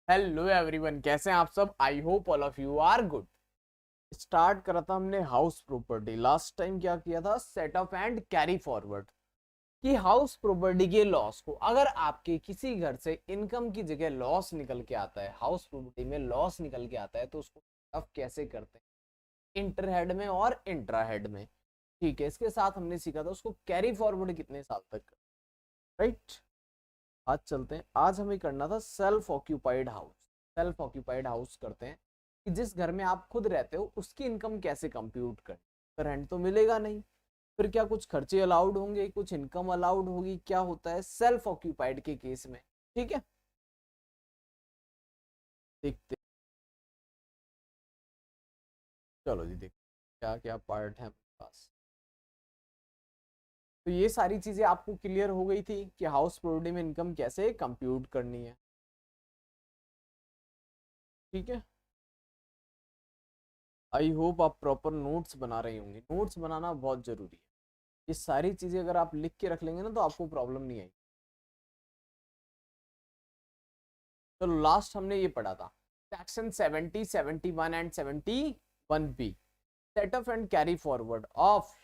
Hello everyone, कैसे हैं आप सब। I hope all of you are good. Start करा था हमने हाउस प्रॉपर्टी। लास्ट टाइम क्या किया था, सेटअप एंड कैरी फॉरवर्ड कि हाउस प्रॉपर्टी के लॉस को, अगर आपके किसी घर से इनकम की जगह लॉस निकल के आता है, हाउस प्रॉपर्टी में लॉस निकल के आता है, तो उसको अब कैसे करते हैं, इंटर हेड में और इंट्रा हेड में। ठीक है, इसके साथ हमने सीखा था उसको कैरी फॉरवर्ड कितने साल तक, राइट। आज चलते हैं, आज हमें करना था self occupied house. Self occupied house करते हैं कि जिस घर में आप खुद रहते हो उसकी इनकम कैसे कंप्यूट करें। तो रेंट तो मिलेगा नहीं, फिर क्या कुछ खर्चे अलाउड होंगे, कुछ इनकम अलाउड होगी, क्या होता है सेल्फ ऑक्यूपाइड के केस में। ठीक है, देखते, चलो जी देखते क्या क्या पार्ट है हमारे पास। तो ये सारी चीजें आपको क्लियर हो गई थी कि हाउस प्रॉपर्टी में इनकम कैसे कंप्यूट करनी है। ठीक है, आई होप आप प्रॉपर नोट्स बना रहे होंगे। नोट्स बनाना बहुत जरूरी है। ये सारी चीजें अगर आप लिख के रख लेंगे ना तो आपको प्रॉब्लम नहीं आएगी। चलो, लास्ट हमने ये पढ़ा था section 70, 71 and 71 B, setup and carry forward of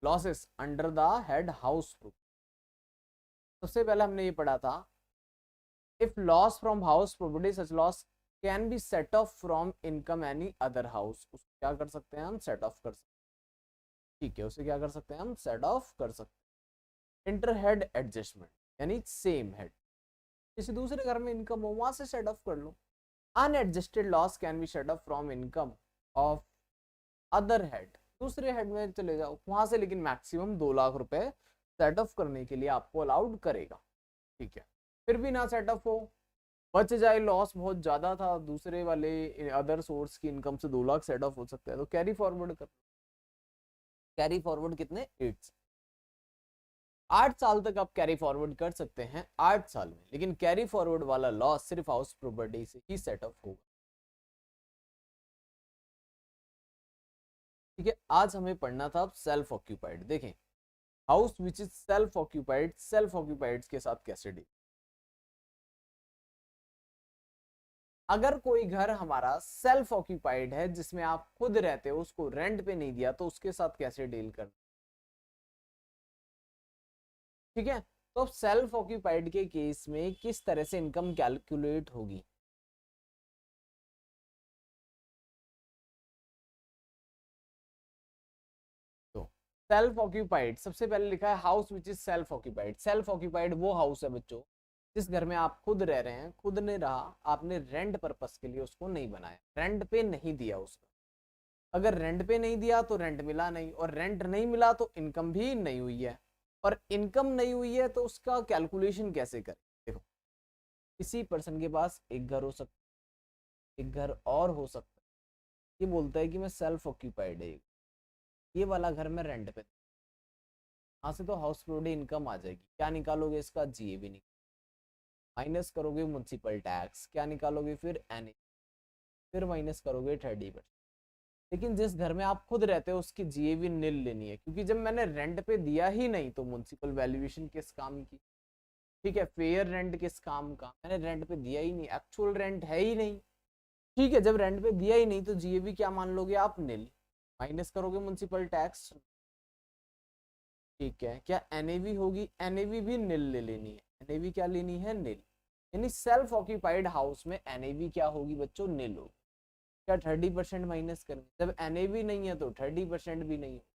losses under the head house property. सबसे पहले हमने ये पढ़ा था, if loss from house property such loss can be set off from income any other house. उसको क्या कर सकते हैं हम, सेट ऑफ कर सकते हैं। ठीक है, उसे क्या कर सकते हैं हम, सेट ऑफ कर सकते हैं। इंटर हेड एडजस्टमेंट, यानी सेम हेड, किसी दूसरे घर में इनकम हो वहां से सेट ऑफ कर लो। Unadjusted loss can be set off from income of other head, दूसरे हेड में चले जाओ वहां से, लेकिन मैक्सिमम 2 लाख रुपए सेट ऑफ करने के लिए आपको अलाउड करेगा। ठीक है, फिर भी ना सेट ऑफ हो, बच जाए, लॉस बहुत ज्यादा था, दूसरे वाले अदर सोर्स की इनकम से 2 लाख सेट ऑफ हो सकता है, तो कैरी फॉरवर्ड कर। कैरी फॉरवर्ड कितने, 8 साल तक आप कैरी फॉरवर्ड कर सकते हैं, 8 साल में, लेकिन कैरी फॉरवर्ड वाला लॉस सिर्फ हाउस प्रॉपर्टी से ही सेट ऑफ होगा। ठीक है, आज हमें पढ़ना था सेल्फ ऑक्यूपाइड। देखें, house which is self occupied, self occupied के साथ कैसे डील। अगर कोई घर हमारा सेल्फ ऑक्यूपाइड है जिसमें आप खुद रहते हो, उसको रेंट पे नहीं दिया, तो उसके साथ कैसे डील करना। ठीक है, तो अब सेल्फ ऑक्यूपाइड के केस में किस तरह से इनकम कैलकुलेट होगी। तो सेल्फ ऑक्यूपाइड, सबसे पहले लिखा है house which is self occupied. Self occupied वो हाउस है बच्चों जिस घर में आप खुद रह रहे हैं, खुद ने रहा, आपने रेंट पर्पस के लिए उसको नहीं बनाया, रेंट पे नहीं दिया उसको। अगर रेंट पे नहीं दिया तो रेंट मिला नहीं, और रेंट नहीं मिला तो इनकम भी नहीं हुई है, और इनकम नहीं हुई है तो उसका कैलकुलेशन कैसे करें। देखो, किसी पर्सन के पास एक घर हो सकता है, एक घर और हो सकता है, ये बोलता है कि मैं सेल्फ ऑक्यूपाइड है, ये वाला घर मैं रेंट पे, यहाँ से तो हाउस प्रॉपर्टी इनकम आ जाएगी। क्या निकालोगे, इसका जीएबी निकाल, माइनस करोगे म्युनिसिपल टैक्स, क्या निकालोगे फिर एनए, फिर माइनस करोगे 30%। लेकिन जिस घर में आप खुद रहते हो उसकी जीएबी नील लेनी है, क्योंकि जब मैंने रेंट पे दिया ही नहीं तो म्युनिसिपल वैल्यूएशन किस काम की। ठीक है, फेयर रेंट किस काम का, मैंने रेंट पे दिया ही नहीं, एक्चुअल रेंट है ही नहीं। ठीक है, जब रेंट पे दिया ही नहीं तो जीएबी क्या मान लोगे आप, नील, माइनस करोगे म्युनिसिपल टैक्स। ठीक है, क्या एनएवी होगी, एनएवी भी नील ले लेनी है, एनएवी क्या लेनी है, नील। यानी सेल्फ ऑक्यूपाइड हाउस में एनएवी क्या होगी बच्चों, नील होगी। क्या 30% माइनस करेंगे, जब एनएवी नहीं है तो 30% भी नहीं हो।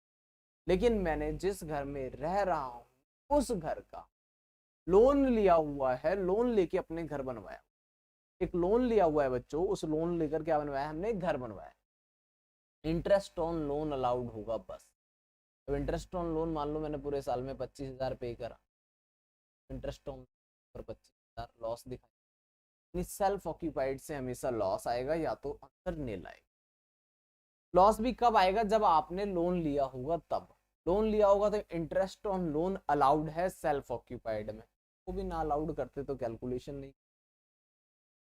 लेकिन मैंने जिस घर में रह रहा हूं उस घर का लोन लिया हुआ है, लोन लेके अपने घर बनवाया, एक लोन लिया हुआ है बच्चों, उस लोन लेकर क्या बनवाया हमने, घर बनवाया। इंटरेस्ट ऑन लोन अलाउड होगा बस। अब इंटरेस्ट ऑन लोन मान लो मैंने पूरे साल में 25,000 पे करा, इंटरेस्ट ऑन पर 25,000 लॉस दिखाई, सेल्फ ऑक्यूपाइड से हमेशा लॉस आएगा, या तो अंदर नील आएगा। लॉस भी कब आएगा, जब आपने लोन लिया होगा तब। लोन लिया होगा तो इंटरेस्ट ऑन लोन अलाउड है सेल्फ ऑक्यूपाइड में, वो भी ना अलाउड करते तो कैलकुलेशन नहीं,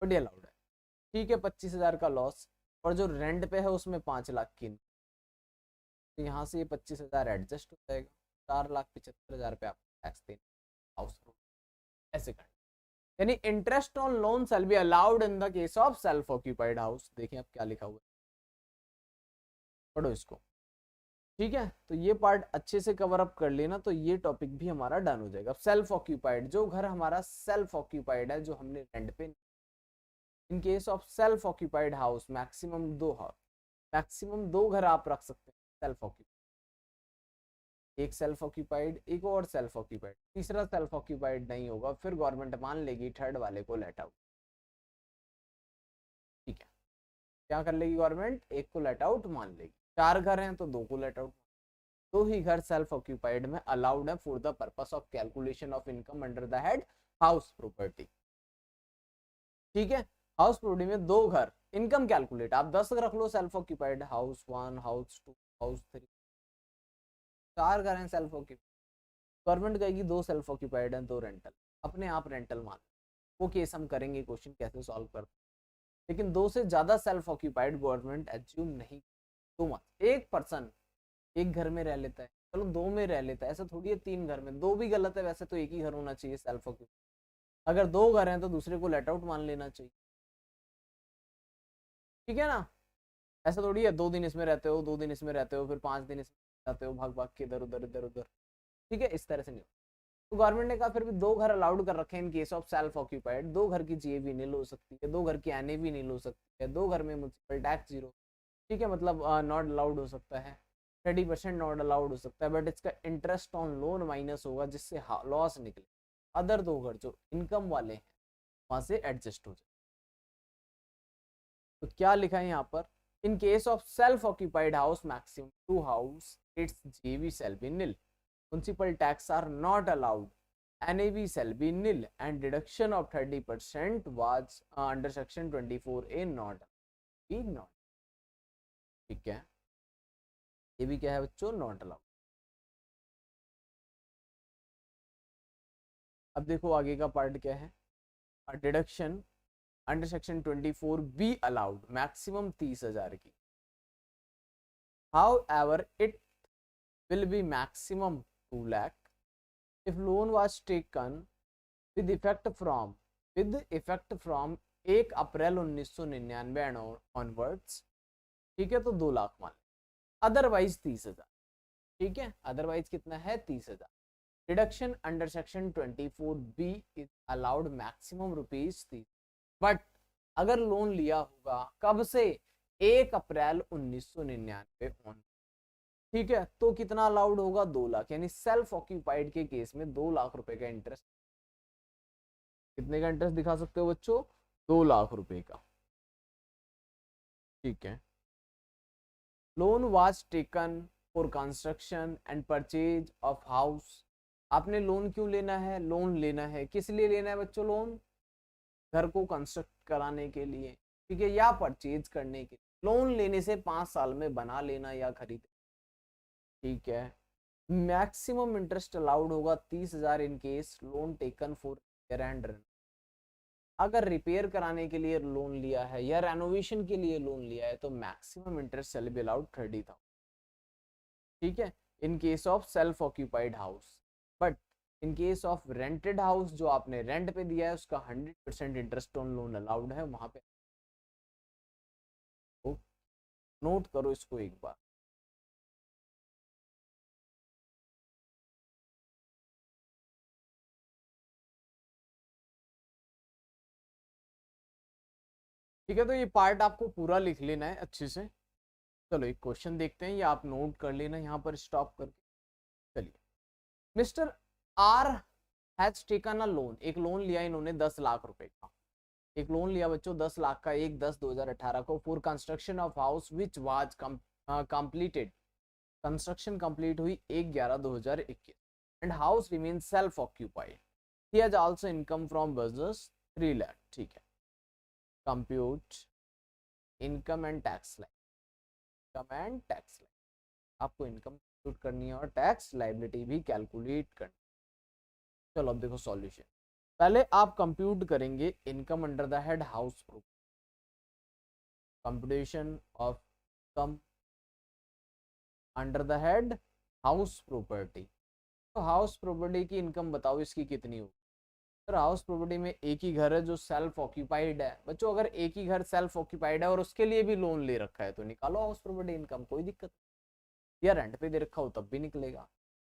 बट ये अलाउड है। ठीक है, 25,000 का लॉस, और जो रेंट पे है उसमें 5 लाख की, तो यहाँ से ये 25,000 एडजस्ट हो जाएगा, 4,75,000 पे आपको टैक्स देना हाउस, ऐसे करना। यानी interest on loan shall be allowed in the case of self occupied house. देखिए अब क्या लिखा हुआ है, पढ़ो इसको। ठीक है, तो ये पार्ट अच्छे से कवर अप कर लेना, तो ये टॉपिक भी हमारा डन हो जाएगा। सेल्फ ऑक्यूपाइड, जो घर हमारा सेल्फ ऑक्यूपाइड है, जो हमने रेंट पे, इन case of self occupied house maximum दो हाउस, मैक्सिमम दो घर आप रख सकते हैं सेल्फ ऑक्यूपाइड। एक सेल्फ ऑक्यूपाइड, एक और सेल्फ ऑक्यूपाइड, तीसरा सेल्फ ऑक्यूपाइड नहीं होगा, फिर गवर्नमेंट मान लेगी थर्ड वाले को लेट आउट। ठीक है, क्या कर लेगी गवर्नमेंट, एक को लेट आउट मान लेगी। चार घर हैं तो दो को लेट आउट, दो ही घर सेल्फ ऑक्यूपाइड में अलाउड है for the purpose of calculation of income under the head house property. ठीक है, हाउस प्रॉपर्टी में दो घर इनकम कैलकुलेट, आप 10 रख low self occupied, house 1, house 2, house 3, चार घर हैं सेल्फ ऑक्यूपाइड। गवर्नमेंट कहेगी दो सेल्फ ऑक्यूपाइड हैं, दो रेंटल, अपने आप रेंटल मान। वो केस हम करेंगे, क्वेश्चन कैसे सॉल्व करते हैं। लेकिन दो से ज्यादा सेल्फ ऑक्यूपाइड गवर्नमेंट एज्यूम नहीं, दो मत। एक पर्सन एक घर में रह लेता है, चलो दो में रह लेता है, ऐसा थोड़ी है तीन घर में, दो भी गलत है वैसे तो, एक ही घर होना चाहिए सेल्फ ऑक्यूपाइड। अगर दो घर हैं तो दूसरे को लेट आउट मान लेना चाहिए। ठीक है ना, ऐसा थोड़ी है 2 दिन इसमें रहते हो, 2 दिन इसमें रहते हो, फिर 5 दिन इसमें रहते हो, भाग भाग के इधर उधर इधर उधर। ठीक है, इस तरह से नहीं। तो गवर्नमेंट ने कहा फिर भी दो घर अलाउड कर रखे हैं इन केस ऑफ सेल्फ ऑक्यूपाइड। दो घर की जीए भी नील हो सकती है, दो घर की एनए भी नील हो सकती है, दो घर में म्युनिसिपल टैक्स जीरो। ठीक है, मतलब नॉट अलाउड हो सकता है, 30% नॉट अलाउड हो सकता है, बट इसका इंटरेस्ट ऑन लोन माइनस होगा जिससे लॉस निकले। अदर दो घर जो इनकम वाले हैं वहां से एडजस्ट हो जाए। तो क्या लिखा है यहाँ पर, in case of self occupied house maximum two house it's GV shall be nil, municipal tax are not allowed, NAV shall be nil, and deduction of 30% was under section 24A not be not। ठीक है, ये भी क्या है बच्चों, not allowed. अब देखो आगे का पार्ट क्या है, deduction under section 24B allowed maximum 30,000 की। How ever it will be maximum 2 lakh if loan was taken with effect from 1 April 1999 onwards. ठीक है, तो 2 लाख मान, अदरवाइज 30,000। ठीक है, अदरवाइज कितना है, 30,000। Deduction under section 24B is allowed maximum ₹30। But अगर लोन लिया होगा कब से, 1 अप्रैल 1999 ऑन। ठीक है, तो कितना अलाउड होगा, 2 लाख। यानी सेल्फ ऑक्यूपाइड के केस में 2 लाख रुपए का इंटरेस्ट। कितने का इंटरेस्ट दिखा सकते हो बच्चों, 2 लाख रुपए का। ठीक है, loan was taken for construction and purchase of house. आपने लोन क्यों लेना है, लोन लेना है किस लिए लेना है बच्चों, लोन घर को कंस्ट्रक्ट कराने के लिए, ठीक है, या परचेज करने के लिए। लोन लेने से 5 साल में बना लेना या खरीद। ठीक है, मैक्सिमम इंटरेस्ट अलाउड होगा 30,000 in case loan taken for repair and renovation. अगर रिपेयर कराने के लिए लोन लिया है या रेनोवेशन के लिए लोन लिया है तो maximum interest shall be allowed 30,000। ठीक है, इन case of self occupied house. But in case of rented house जो आपने रेंट पे दिया है उसका 100% इंटरेस्ट ऑन लोन अलाउड है वहां पे। तो नोट करो इसको एक बार। ठीक है, तो ये पार्ट आपको पूरा लिख लेना है अच्छे से। चलो एक क्वेश्चन देखते हैं, ये आप नोट कर लेना यहाँ पर स्टॉप करके। चलिए, mister R has taken a loan, एक लोन लिया इन्होंने 10 लाख रुपए का। एक लोन लिया बच्चों 10 लाख का, 1/10/2018 को, for construction of house which was completed. Construction complete हुई 1/11/2021 and house remain self occupied. He has also income from business 3 lakh. ठीक है, compute income and tax line, income and tax line, आपको इनकम कंप्यूट करनी है और tax liability भी calculate करनी। चलो अब देखो सॉल्यूशन। पहले आप कंप्यूट करेंगे income under the head house proof, computation of income under the head house property. तो हाउस प्रॉपर्टी की इनकम बताओ इसकी कितनी होगी, सर हाउस प्रॉपर्टी में एक ही घर है जो सेल्फ ऑक्यूपाइड है। बच्चों अगर एक ही घर सेल्फ ऑक्यूपाइड है और उसके लिए भी लोन ले रखा है तो निकालो हाउस प्रॉपर्टी इनकम, कोई दिक्कत नहीं। या रेंट पे दे रखा हो तब भी निकलेगा।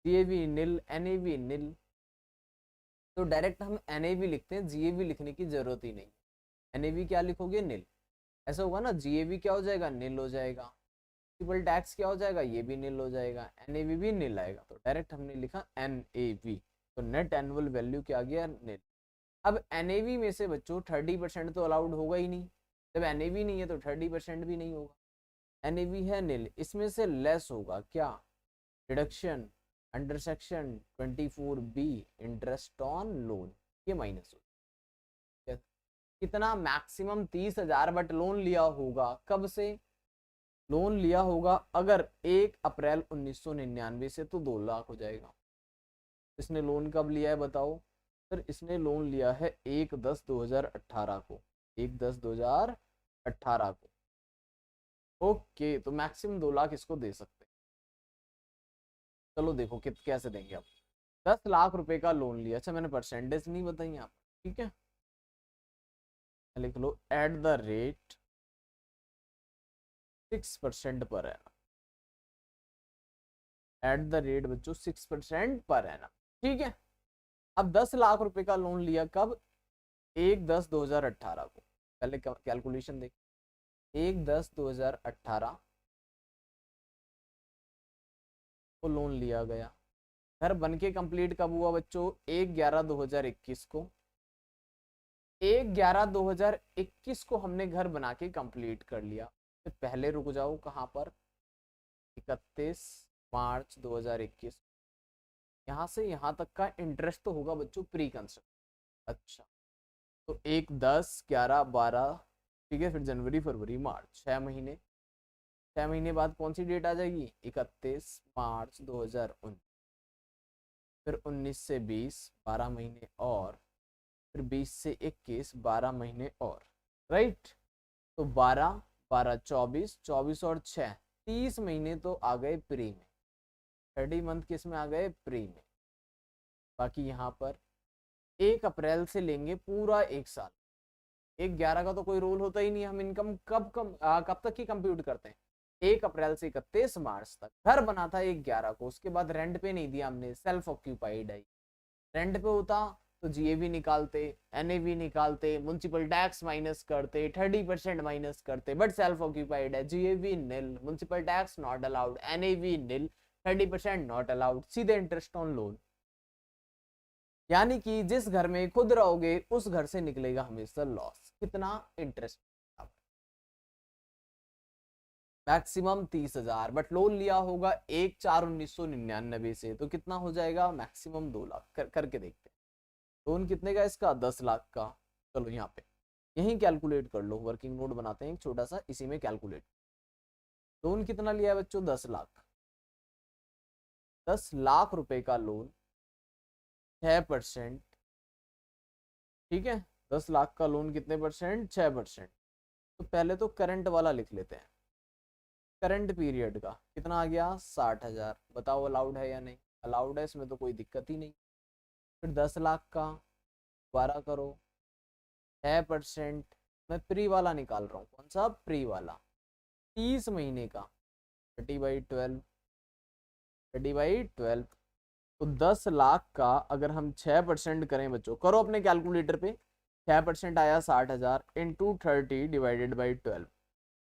जीएवी नील, एनएवी नील, तो डायरेक्ट हम एनएवी लिखते हैं, जीएवी लिखने की जरूरत ही नहीं। एनएवी क्या लिखोगे, नील। ऐसा होगा ना, जीएवी क्या हो जाएगा, नील हो जाएगा। मुनिसिपल टैक्स क्या हो जाएगा, ये भी नील हो जाएगा। एनएवी भी नील आएगा, तो डायरेक्ट हमने लिखा एनएवी, तो नेट एनुअल वैल्यू क्या आ गया, नील। अब एनएवी में से बच्चों 30% तो अलाउड होगा ही नहीं, जब एनएवी नहीं है तो 30% भी नहीं होगा। एनएवी है नील, इसमें से लेस होगा क्या, deduction under section 24B interest on loan, ये माइनस हो। कितना, मैक्सिमम 30,000, बट लोन लिया होगा कब से, लोन लिया होगा अगर 1 अप्रैल 1999 से, तो 2 लाख हो जाएगा। इसने लोन कब लिया है बताओ, सर इसने लोन लिया है 1/10/2018 को, 1/10/2018 को। ओके, तो मैक्सिमम 2 लाख इसको दे सकते हैं। चलो देखो कैसे देंगे आप। 10 लाख रुपए का लोन लिया, अच्छा मैंने परसेंटेज नहीं बताई आप, ठीक है, लिख लो एट द रेट 6% पर है, एट द रेट बच्चों 6% पर है ना, ठीक है। अब 10 लाख रुपए का लोन लिया कब, 1/10/2018 को। पहले कैलकुलेशन देख, 1/10/2018 को लोन लिया गया। घर बन के कंप्लीट कब हुआ बच्चों, 1/11/2021 को। 1/11/2021 को हमने घर बना के कंप्लीट कर लिया। तो पहले रुक जाओ, कहाँ पर, 31 मार्च 2021, यहाँ से यहाँ तक का इंटरेस्ट तो होगा बच्चों प्री कंस्ट्रक्शन। अच्छा, तो 1, 10, 11, 12, ठीक है, फिर जनवरी फरवरी मार्च, 6 महीने। 6 महीने बाद कौन सी डेट आ जाएगी, 31 मार्च 2019, फिर 19 से 20, 12 महीने और, फिर 20 से 21, 12 महीने और, राइट। तो 12, 12, 24, 24 और 6, 30 महीने तो आ गए प्री में, 30 मंथ किस में आ गए, प्री में। बाकी यहाँ पर 1 अप्रैल से लेंगे पूरा 1 साल, 1/11 का तो कोई रूल होता ही नहीं, हम इनकम कब तक की कंप्यूट करते हैं, 1 अप्रैल से 31 मार्च तक। घर बना था 1/11 को, उसके बाद रेंट पे नहीं दिया हमने, सेल्फ ऑक्यूपाइड है। रेंट पे होता तो जीएवी निकालते, एनएवी निकालते, म्युनिसिपल टैक्स माइनस करते, 30% माइनस करते, बट सेल्फ ऑक्यूपाइड है, GAV nil, municipal tax not allowed, NAV nil, 30% not allowed, सीधे इंटरेस्ट ऑन लोन। यानी कि जिस घर में खुद रहोगे उस घर से निकलेगा हमेशा लॉस। कितना, इंटरेस्ट मैक्सिमम 30,000, बट लोन लिया होगा 1/4/1999 से, तो कितना हो जाएगा, मैक्सिमम 2 लाख। करके देखते हैं, लोन कितने का इसका, 10 लाख का। चलो यहाँ पे यही कैलकुलेट कर लो, वर्किंग नोट बनाते हैं एक छोटा सा, इसी में कैलकुलेट। लोन कितना लिया है बच्चों, 10 लाख। 10 लाख रुपए का लोन, 6%, ठीक है। 10 लाख का लोन कितने परसेंट, 6%। तो पहले तो करंट वाला लिख लेते हैं, करंट पीरियड का कितना आ गया, 60,000। बताओ अलाउड है या नहीं, अलाउड है, इसमें तो कोई दिक्कत ही नहीं। फिर 10 लाख का 12 करो, 6%, मैं प्री वाला निकाल रहा हूँ, कौन सा, प्री वाला, 30 महीने का, 30/12, 30/12। तो 10 लाख का अगर हम 6% करें बच्चों, करो अपने कैलकुलेटर पे, 6% आया 60,000 इंटू 30/12।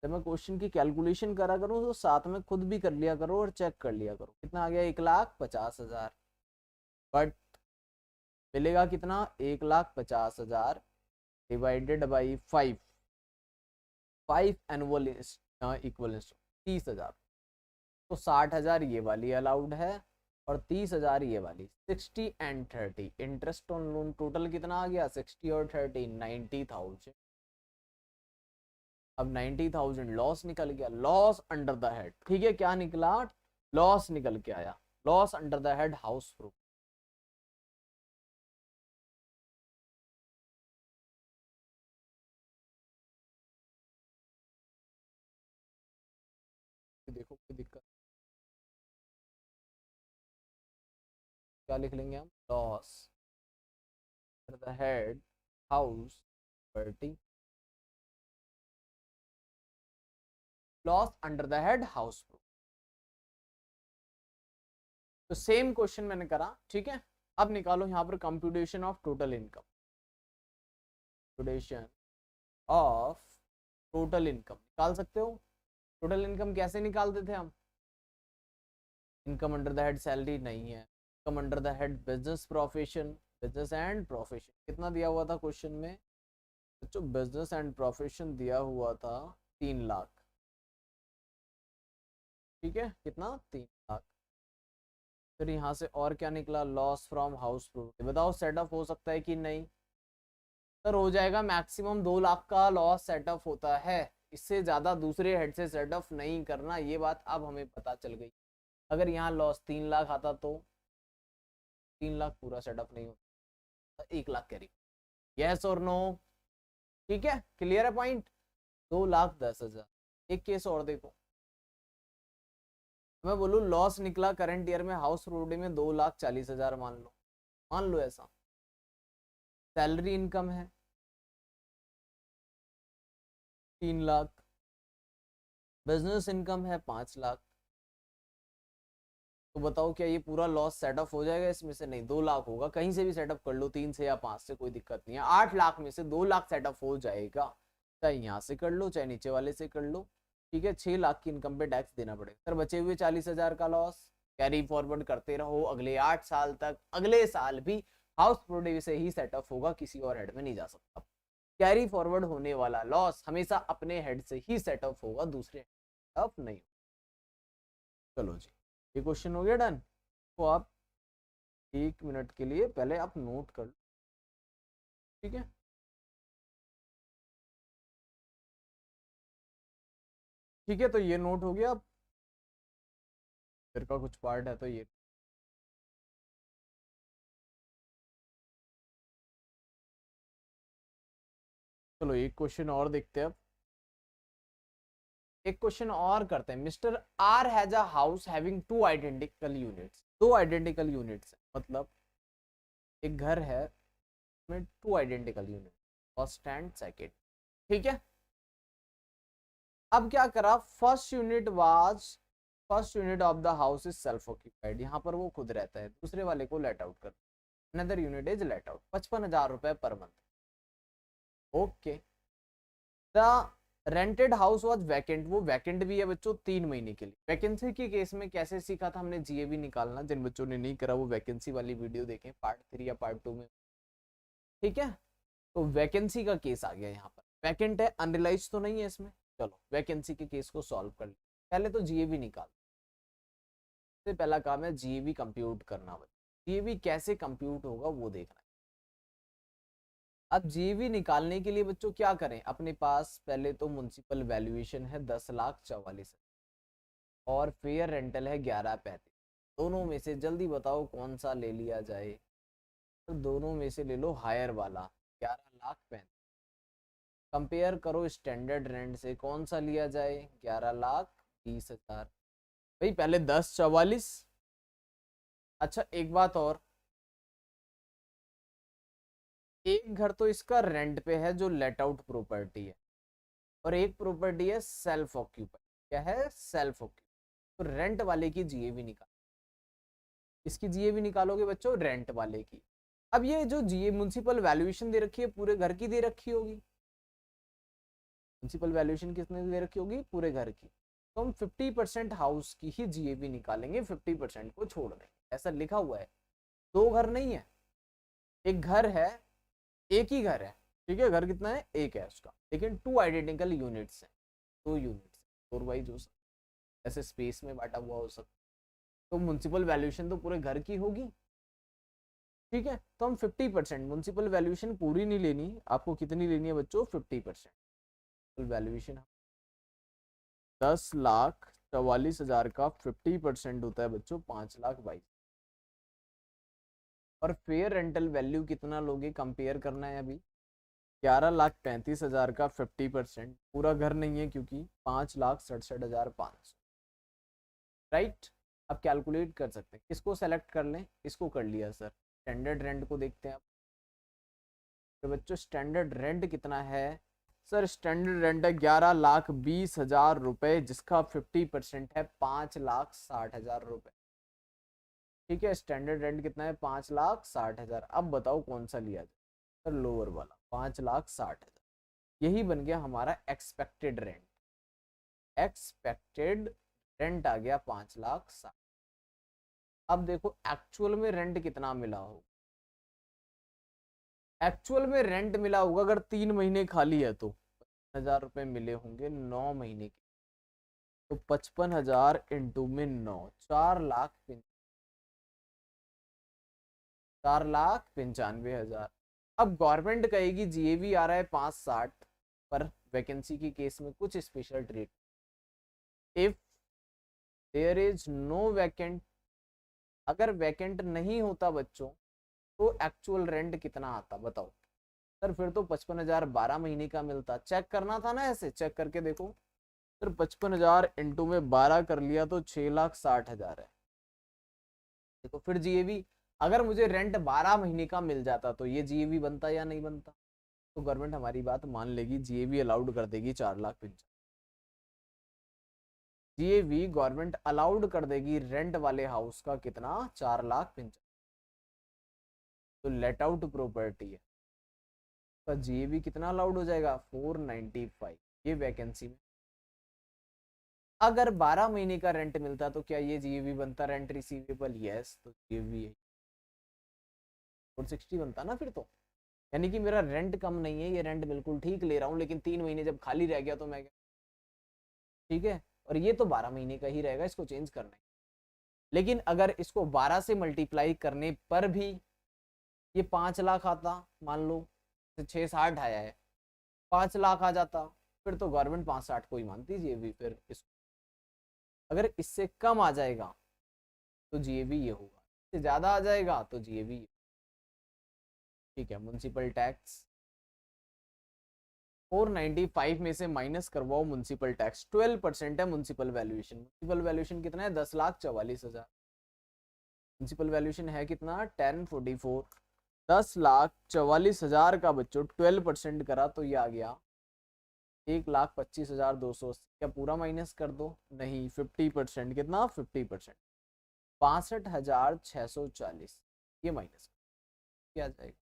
जब मैं क्वेश्चन की कैलकुलेशन करा करूँ तो साथ में खुद भी कर लिया करो और चेक कर लिया करो, कितना आ गया, 1,50,000। बट मिलेगा कितना, 1,50,000 डिवाइडेड बाई 5, 5 एनुअल इक्वल 30,000। तो 60,000 ये वाली अलाउड है और 30,000 ये वाली, 60 and 30 interest on loan total कितना आ गया, 60 और 30, 90,000। अब 90,000 लॉस निकल गया, लॉस अंडर द हेड, ठीक है, क्या निकला, लॉस निकल के आया, loss under the head house proof. देखो कोई दिक्कत, क्या लिख लेंगे हम, loss under the head house property, loss under the head house property। तो सेम क्वेश्चन मैंने करा, ठीक है। अब निकालो यहाँ पर computation of total income, computation of total income निकाल सकते हो। टोटल इनकम कैसे निकालते थे हम? Income under the head salary नहीं है, income under the head business profession, business and profession. कितना दिया हुआ था क्वेश्चन में बच्चों? बिजनेस एंड प्रोफेशन दिया हुआ था 3 लाख, ठीक है। कितना? 3 लाख। फिर यहाँ से और क्या निकला? Loss from house property. बताओ सेटअप हो सकता है कि नहीं? सर हो जाएगा, मैक्सिमम 2 लाख का लॉस सेटअप होता है, इससे ज्यादा दूसरे हेड से सेटअप नहीं करना। ये बात अब हमें पता चल गई। अगर यहाँ लॉस 3 लाख आता तो 3 लाख पूरा सेटअप नहीं होता, 1 लाख करीब। यस और नो? ठीक है, क्लियर है पॉइंट? 2,10,000। एक केस और देखो, मैं बोलूँ लॉस निकला करंट ईयर में हाउस प्रॉपर्टी में 2,40,000, मान लो ऐसा। सैलरी इनकम है 3 लाख, बिजनेस इनकम है 5 लाख। तो बताओ क्या ये पूरा लॉस सेटअप हो जाएगा इसमें से? नहीं, 2 लाख होगा। कहीं से भी सेटअप कर लो, 3 से या 5 से, कोई दिक्कत नहीं है। 8 लाख में से 2 लाख सेटअप हो जाएगा, चाहे यहाँ से कर लो चाहे नीचे वाले से कर लो, ठीक है। 6 लाख की इनकम पे टैक्स देना पड़ेगा। सर बचे हुए 40,000 का लॉस कैरी फॉरवर्ड करते रहो अगले 8 साल तक। अगले साल भी हाउस प्रॉपर्टी से ही सेटअप होगा, किसी और हेड में नहीं जा सकता। कैरी फॉरवर्ड होने वाला लॉस हमेशा अपने हेड से ही सेटअप होगा, दूसरे हेड नहीं। चलो जी, ये क्वेश्चन हो गया डन। तो आप 1 मिनट के लिए पहले आप नोट कर लो, ठीक है। ठीक है, तो ये नोट हो गया। फिर का कुछ पार्ट है तो ये, चलो एक क्वेश्चन और देखते हैं अब। एक क्वेश्चन और करते हैं। Mister R has a house having 2 identical units. 2 identical units मतलब एक घर है में 2 identical unit, first and second, ठीक है। अब क्या करा? First unit of the house is self occupied. यहाँ पर वो खुद रहता है, दूसरे वाले को लेट आउट कर। Another unit is let out, 55,000 रुपए पर month. Okay, the rented house was vacant. वो वैकेंट भी है बच्चों 3 महीने के लिए। वैकेंसी के केस में कैसे सीखा था हमने? जीएवी निकालना। जिन बच्चों ने नहीं करा वो वैकेंसी वाली वीडियो देखें, पार्ट 3 या पार्ट 2 में, ठीक है। तो वैकेंसी का केस आ गया यहाँ पर। वैकेंट है, अनरिलाइज तो नहीं है इसमें। चलो वैकेंसी के केस को सॉल्व कर लिया। पहले तो जीएवी निकाल, सबसे पहला काम है जीएवी कंप्यूट करना। जीएवी कैसे कंप्यूट होगा वो देखना है। अब जीएवी निकालने के लिए बच्चों क्या करें? अपने पास पहले तो म्युनिसिपल वैल्यूएशन है 10,44,000 और फेयर रेंटल है 11,35,000। दोनों में से जल्दी बताओ कौन सा ले लिया जाए? तो दोनों में से ले लो हायर वाला, 11,35,000। कंपेयर करो स्टैंडर्ड रेंट से, कौन सा लिया जाए? 11,20,000। भाई पहले 10,44। अच्छा एक बात और, एक घर तो इसका रेंट पे है जो लेट आउट प्रॉपर्टी है, और एक प्रॉपर्टी है सेल्फ ऑक्यूपाइड। क्या है? Self occupied. तो रेंट वाले की जीएवी निकाल, इसकी जीएवी निकालोगे बच्चों रेंट वाले की। अब ये जो जीए म्युनिसिपल वैल्यूएशन दे रखी है पूरे घर की दे रखी होगी। म्युनिसिपल वैल्यूएशन किसने दे रखी होगी? पूरे घर की। तो हम 50% हाउस की ही जीएवी निकालेंगे, 50% को छोड़ देंगे। ऐसा लिखा हुआ है। 2 घर नहीं है, एक घर है, एक ही घर है, ठीक है। घर कितना है? एक है उसका, लेकिन 2 आइडेंटिकल यूनिट्स हैं, 2 यूनिट्स। फ्लोर वाइज हो सकता है, ऐसे स्पेस में बांटा हुआ हो सकता है। तो म्युनिसिपल वैल्यूएशन तो पूरे घर की होगी, ठीक है। तो हम 50%, म्युनिसिपल वैल्यूएशन पूरी नहीं लेनी, आपको कितनी लेनी है बच्चों? 50%। वैल्यूएशन 10,44,000 का 50% होता है बच्चों 5,22,000। और फेयर रेंटल वैल्यू कितना लोगे? कंपेयर करना है अभी। 11,35,000 का 50%, पूरा घर नहीं है क्योंकि 5,67,500, राइट। अब कैलकुलेट कर सकते हैं, किसको सेलेक्ट कर लें? इसको कर लिया सर। स्टैंडर्ड रेंट को देखते हैं अब। तो बच्चों स्टैंडर्ड रेंट कितना है? सर स्टैंडर्ड रेंट है 11,20,000 रुपए, जिसका 50% है 5,60,000 रुपए। ठीक है, स्टैंडर्ड रेंट कितना है? 5,60,000। अब बताओ कौन सा लिया जाए? सर लोअर वाला 5,60,000। यही बन गया हमारा एक्सपेक्टेड रेंट। एक्सपेक्टेड रेंट आ गया 5,60,000। अब देखो एक्चुअल में रेंट कितना मिला हो। एक्चुअल में रेंट मिला होगा अगर 3 महीने खाली है तो 50,000 रुपये मिले होंगे 9 महीने के। तो 55,000 इंटू में 9, 4,95,000। अब गवर्नमेंट कहेगी जीएवी आ रहा है 560, पर वैकेंसी की केस में कुछ special treat. If there is no vacant, अगर वैकेंट नहीं होता बच्चों तो एक्चुअल रेंट कितना आता बताओ? सर फिर तो 55,000 12 महीने का मिलता। चेक करना था ना, ऐसे चेक करके देखो। सर 55,000 इंटू में 12 कर लिया तो 6,60,000 है। देखो फिर जीएवी, अगर मुझे रेंट 12 महीने का मिल जाता तो ये जीएवी बनता या नहीं बनता? तो गवर्नमेंट हमारी बात मान लेगी, जीएवी अलाउड कर देगी 4,55,000। जीएवी गवर्नमेंट अलाउड कर देगी रेंट वाले हाउस का कितना? 4,55,000। तो लेट आउट प्रॉपर्टी है तो जीएवी कितना अलाउड हो जाएगा? 495। ये वैकेंसी में अगर 12 महीने का रेंट मिलता तो क्या ये जीएवी बनता? रेंट रिसीवेबल, यस, तो जीएवी 460 बनता ना फिर तो। यानी कि मेरा रेंट कम नहीं है, ये रेंट बिल्कुल ठीक ले रहा हूँ, लेकिन 3 महीने जब खाली रह गया तो मैं, ठीक है, और ये तो 12 महीने का ही रहेगा, इसको चेंज करना है। लेकिन अगर इसको 12 से मल्टीप्लाई करने पर भी ये 5 लाख आता, मान लो 660 आया है, 5 लाख आ जाता, फिर तो गवर्नमेंट 560 को ही मानती जीएवी। फिर इसको अगर इससे कम आ जाएगा तो जीएवी ये होगा, इससे ज्यादा आ जाएगा तो जीएवी। ठीक है, म्युनिसिपल टैक्स 495 में से माइनस करवाओ म्युनिसिपल टैक्स। 12% है म्युनिसिपल वैल्यूएशन। म्युनिसिपल वैल्यूएशन कितना है? 10,44,000। म्युनिसिपल वैल्यूएशन है कितना? 1044। 10,44,000 का बच्चों 12% करा तो ये आ गया 1,25,280। क्या पूरा माइनस कर दो? नहीं, 50%। कितना? 50%, 62,640। ये माइनस क्या जाएगा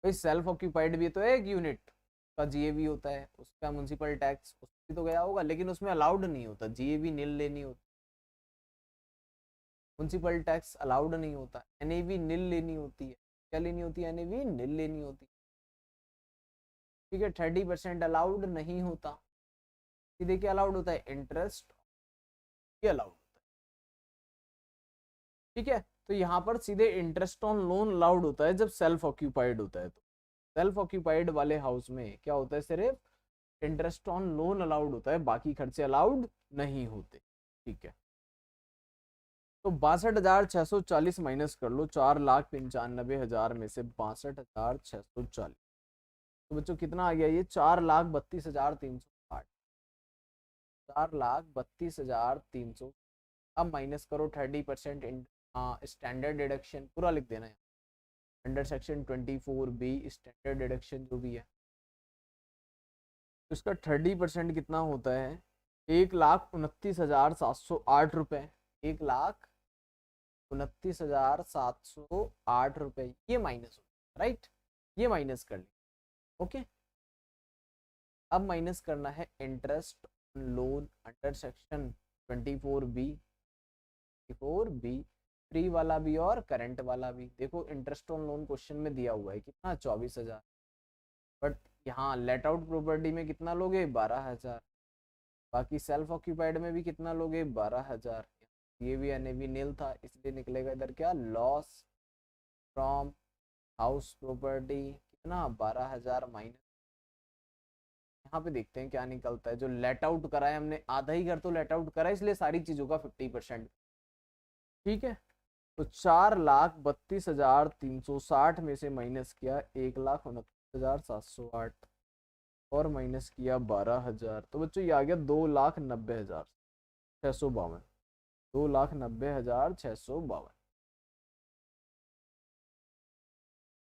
भाई? सेल्फ ऑक्यूपाइड भी तो है, एक यूनिट का जीएवी होता है, उसका म्युनिसिपल टैक्स उसकी तो गया होगा, लेकिन उसमें अलाउड नहीं होता, जीएवी नील लेनी होती, म्युनिसिपल टैक्स अलाउड नहीं होता, एनएवी नील लेनी होती है। क्या लेनी होती है? एनएवी नील लेनी होती है। ठीक है, 30% अलाउड नहीं होता, सीधे क्या अलाउड होता है? इंटरेस्ट ये अलाउड होता है। ठीक है, तो यहाँ पर सीधे इंटरेस्ट ऑन लोन अलाउड होता है जब सेल्फ ऑक्यूपाइड होता है। तो सेल्फ ऑक्यूपाइड वाले हाउस में क्या होता है? सिर्फ इंटरेस्ट ऑन लोन अलाउड होता है, बाकी खर्चे अलाउड नहीं होते। ठीक है, तो 62,640 माइनस कर लो 4,95,000 में से 62,640। तो बच्चों कितना आ गया? ये 4,32,360। 4,32,300। अब माइनस करो 30% स्टैंडर्ड डिडक्शन, पूरा लिख देना है under section 24B standard deduction जो भी है। तो इसका 30% कितना होता है? 1,29,708 रुपए। 1,29,708 रुपए ये माइनस हो, राइट? ये माइनस कर लिया। ओके, अब माइनस करना है interest loan under section 24B। 24B free वाला भी और करंट वाला भी। देखो इंटरेस्ट ऑन लोन क्वेश्चन में दिया हुआ है कितना? 24,000। बट यहाँ लेट आउट प्रॉपर्टी में कितना लोगे? 12,000। बाकी सेल्फ ऑक्यूपाइड में भी कितना लोगे? 12,000। ये भी एनएवी नील था, इसलिए निकलेगा इधर क्या? लॉस फ्रॉम हाउस प्रॉपर्टी कितना? 12,000 माइनस। यहाँ पे देखते हैं क्या निकलता है। जो लेट आउट करा है हमने, आधा ही घर तो लेट आउट करा है, इसलिए सारी चीजों का 50%। ठीक है, तो 4,32,360 में से माइनस किया 1,29,708 और माइनस किया 12,000। तो बच्चों ये आ गया 2,90,652। 2,90,652।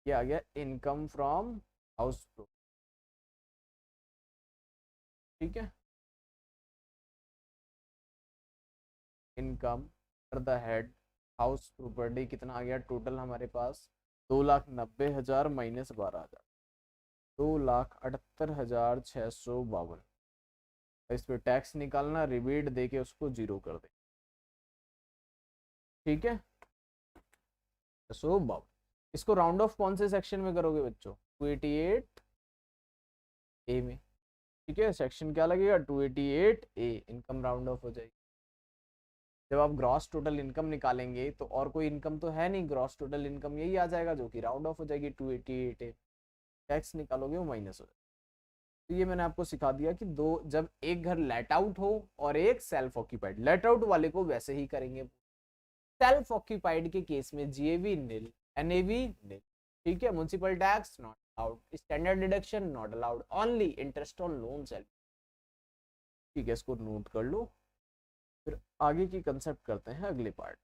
ये आ गया इनकम फ्रॉम हाउस, ठीक है। Income for the head house property कितना आ गया टोटल हमारे पास, 2,90,000 माइनस 12,000, 2,78,652। इस पे टैक्स निकालना, रिबेट दे के उसको जीरो कर दे, ठीक है। 652 इसको राउंड ऑफ कौन से सेक्शन में करोगे बच्चों, 288 ए में, ठीक है। सेक्शन क्या लगेगा, 288 ए, इनकम राउंड ऑफ हो जाएगी। जब आप ग्रॉस टोटल इनकम निकालेंगे तो और कोई इनकम तो है नहीं, ग्रॉस टोटल इनकम यही आ जाएगा जो कि राउंड ऑफ हो जाएगी 288 ए। टैक्स निकालोगे वो माइनस हो जाएगा। तो ये मैंने आपको सिखा दिया कि दो, जब एक घर लेट आउट हो और एक सेल्फ ऑक्यूपाइड, लेट आउट वाले को वैसे ही करेंगे, सेल्फ ऑक्यूपाइड के केस में जीएवी निल, एनएवी निल, ठीक है। Municipal tax not allowed, standard deduction not allowed, only interest on loan self, ठीक है। इसको नोट कर लो, फिर आगे की कंसेप्ट करते हैं अगले पार्ट।